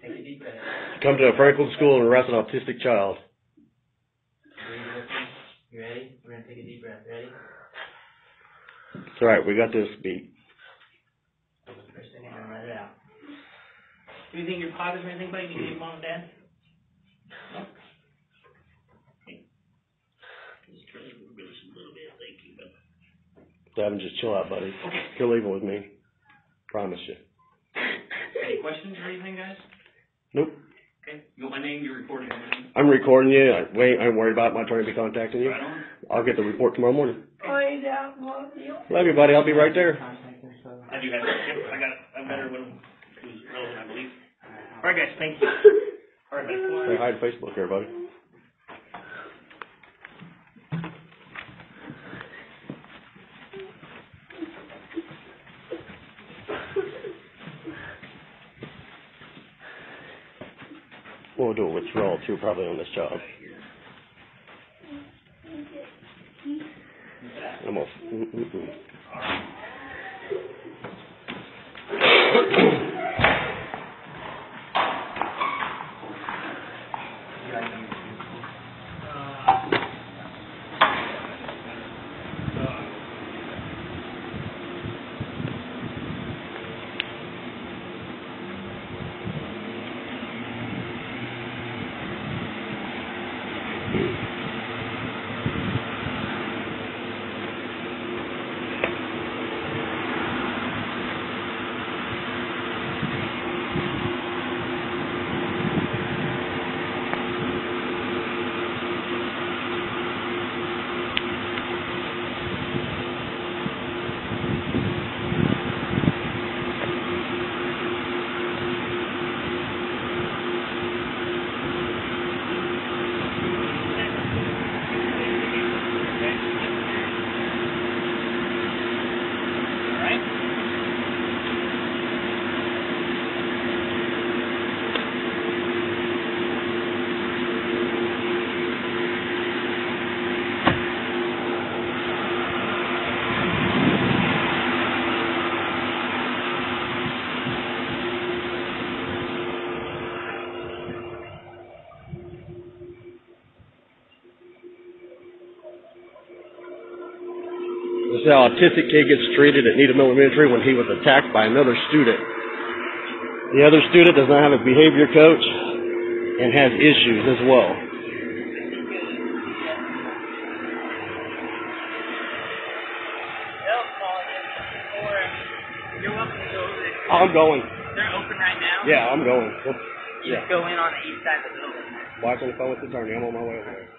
Take a deep breath. Come to a Franklin school and arrest an autistic child. You ready? We're going to take a deep breath. Ready? It's alright, we got this beat. First thing, I'm going to let it out. Do you think you're positive or anything, buddy? Do you need mom and dad? No? Okay. Just try to move this a little bit. Thank you, but... Devin, just chill out, buddy. Okay. You're leaving with me. Promise you. Any questions or anything, guys? Nope. Okay. You want my name? You're recording everything? I'm recording you. I ain't worried about my attorney be contacting you. Right on. I'll get the report tomorrow morning. Okay. Love you, buddy. I'll be right there. I do have it. Yep, I got it. I better one who's relevant, I believe. All right, guys. Thank you. All right, buddy. Say hi to Facebook here, buddy. We'll do a withdrawal too, probably on this job. Almost. This is how an autistic kid gets treated at Needham Elementary when he was attacked by another student. The other student does not have a behavior coach and has issues as well. I'm going. They're open right now? Yeah, I'm going. You just go in on the east side of the building. Watch on the phone with the attorney. I'm on my way over there.